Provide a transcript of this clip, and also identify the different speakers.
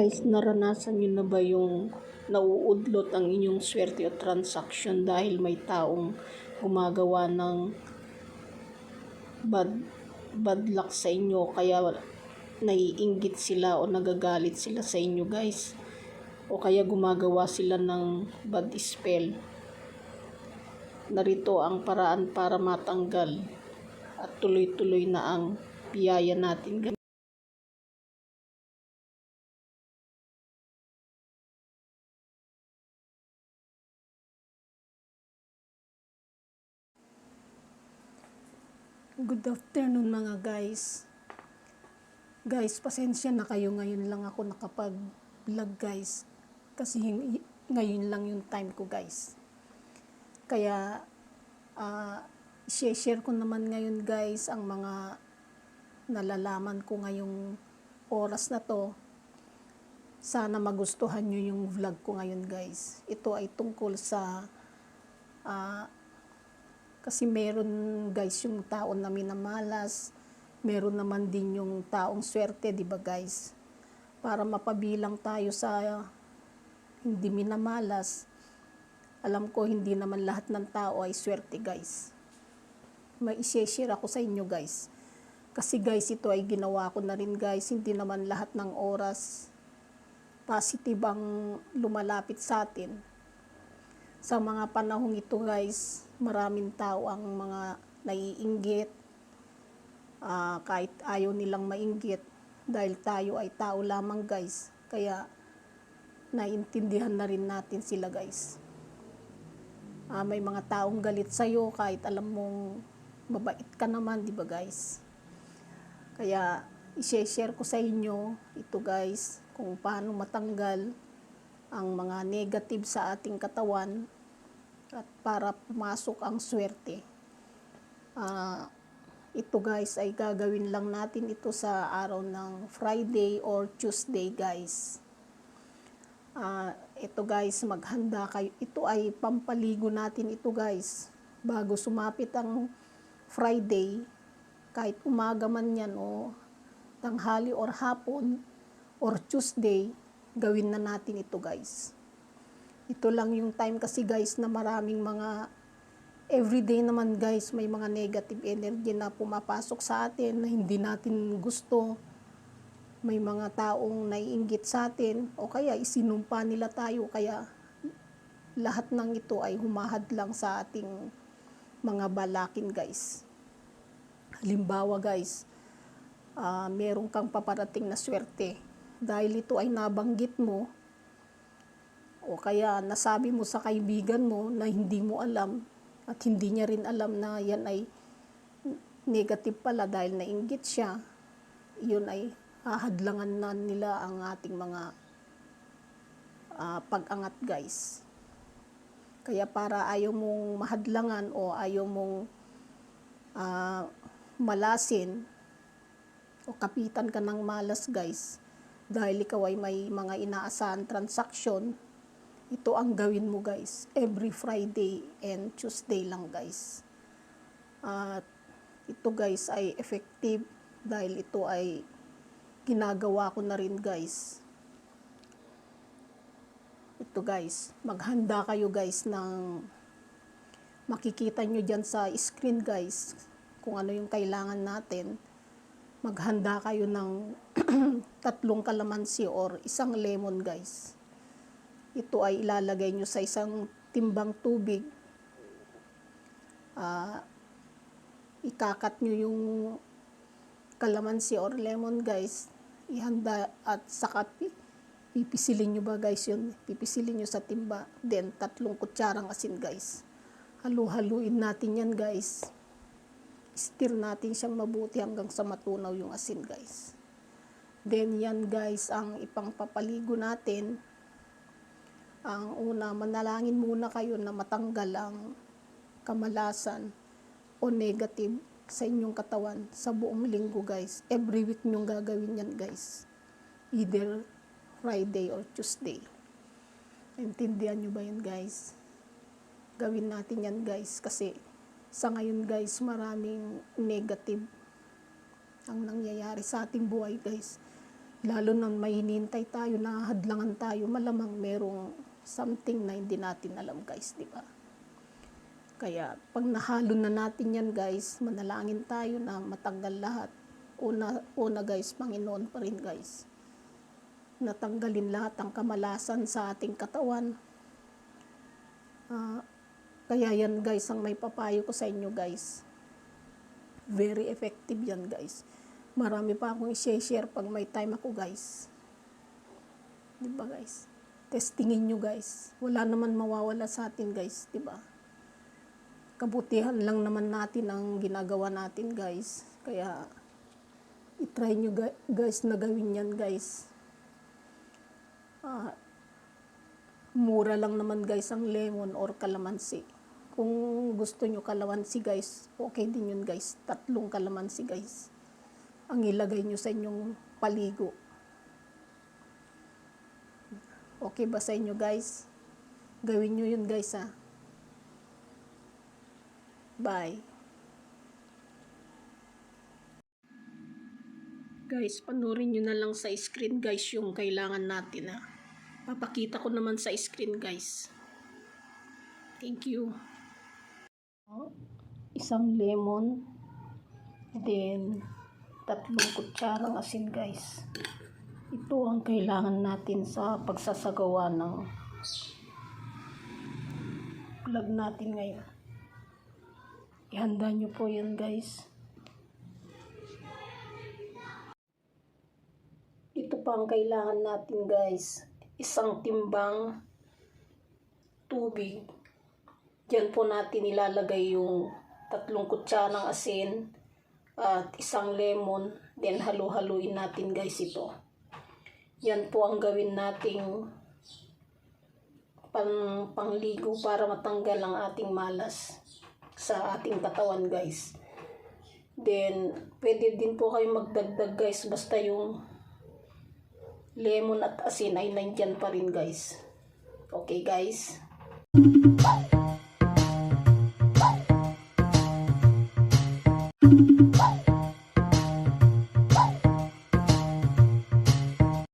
Speaker 1: Guys, naranasan niyo na ba yung nauudlot ang inyong swerte o transaction dahil may taong gumagawa ng bad, bad luck sa inyo kaya naiinggit sila o nagagalit sila sa inyo guys? O kaya gumagawa sila ng bad spell? Narito ang paraan para matanggal at tuloy-tuloy na ang biyaya natin. Good afternoon mga guys. Guys, pasensya na kayo, ngayon lang ako nakapag-vlog guys. Kasi ngayon lang yung time ko guys. Kaya share ko naman ngayon guys ang mga nalalaman ko ngayong oras na to. Sana magustuhan nyo yung vlog ko ngayon guys. Ito ay tungkol sa kasi meron guys yung taon na minamalas, meron naman din yung taong swerte, di ba guys? Para mapabilang tayo sa hindi minamalas, alam ko hindi naman lahat ng tao ay swerte guys. May i-share ako sa inyo guys. Kasi guys, ito ay ginawa ko na rin guys, hindi naman lahat ng oras positive ang lumalapit sa atin. Sa mga panahong ito guys, maraming tao ang mga naiinggit, kahit ayaw nilang mainggit dahil tayo ay tao lamang guys. Kaya naiintindihan na rin natin sila guys. May mga taong galit sa'yo kahit alam mong mabait ka naman, di ba guys? Kaya i-share ko sa inyo ito guys, kung paano matanggal ang mga negative sa ating katawan at para pumasok ang swerte. Ito guys ay gagawin lang natin ito sa araw ng Friday or Tuesday guys. Ito guys, maghanda kayo. Ito ay pampaligo natin ito guys. Bago sumapit ang Friday, kahit umaga man yan o tanghali or hapon or Tuesday, gawin na natin ito guys. Ito lang yung time kasi guys na maraming mga everyday naman guys, may mga negative energy na pumapasok sa atin na hindi natin gusto. May mga taong naiinggit sa atin o kaya isinumpa nila tayo, kaya lahat ng ito ay humahadlang sa ating mga balakin guys. Halimbawa guys, meron kang paparating na swerte dahil ito ay nabanggit mo o kaya nasabi mo sa kaibigan mo na hindi mo alam at hindi niya rin alam na yan ay negative pala dahil nainggit siya, yun ay hahadlangan na nila ang ating mga pag-angat guys. Kaya para ayaw mong mahadlangan o ayaw mong malasin o kapitan ka ng malas guys, dahil ikaw ay may mga inaasahan transaction, ito ang gawin mo guys, every Friday and Tuesday lang guys. Ito guys ay effective dahil ito ay ginagawa ko na rin guys. Ito guys, maghanda kayo guys ng makikita nyo dyan sa screen guys kung ano yung kailangan natin. Maghanda kayo ng 3 kalamansi or 1 lemon guys. Ito ay ilalagay nyo sa isang timbang tubig. Ikakat nyo yung kalamansi or lemon guys. Ihanda at saka pipisilin nyo ba guys yun? Pipisilin nyo sa timba. Then 3 kutsarang asin guys. Halu-haluin natin yan guys. Stir natin siyang mabuti hanggang sa matunaw yung asin guys. Then yan guys ang ipangpapaligo natin. Ang una, manalangin muna kayo na matanggal ang kamalasan o negative sa inyong katawan sa buong linggo guys. Every week nyong gagawin yan guys. Either Friday or Tuesday. Intindihan nyo ba yan guys? Gawin natin yan guys kasi sa ngayon guys maraming negative ang nangyayari sa ating buhay guys. Lalo na may hinihintay tayo, nahadlangan tayo, malamang merong something na hindi natin alam guys, di ba? Kaya pag nahalo na natin yan guys, manalangin tayo na matanggal lahat. Una guys, Panginoon pa rin guys. Natanggalin lahat ang kamalasan sa ating katawan. Kaya yan guys, ang may papayo ko sa inyo guys. Very effective yan guys. Marami pa akong i-share pag may time ako guys. Diba guys? Testingin nyo guys. Wala naman mawawala sa atin guys, diba? Kabutihan lang naman natin ang ginagawa natin guys. Kaya i-try nyo guys na gawin yan guys. Mura lang naman guys ang lemon or kalamansi. Kung gusto nyo kalamansi guys, okay din yun guys. 3 kalamansi guys ang ilagay nyo sa inyong paligo. Okay ba sa inyo guys? Gawin nyo yun guys ha. Bye. Guys, panurin nyo na lang sa screen guys yung kailangan natin ha. Papakita ko naman sa screen guys. Thank you. Isang lemon. Then 3 kutsarang asin guys. Ito ang kailangan natin sa pagsasagawa ng vlog natin ngayon. Ihanda nyo po yan guys. Ito pa ang kailangan natin guys. Isang timbang tubig. Diyan po natin ilalagay yung 3 kutsarang asin at isang lemon. Then halu-haluin natin guys ito. Yan po ang gawin nating pangligo para matanggal ang ating malas sa ating katawan guys. Then pwede din po kayo magdagdag guys, basta yung lemon at asin ay nandyan pa rin guys. Okay guys.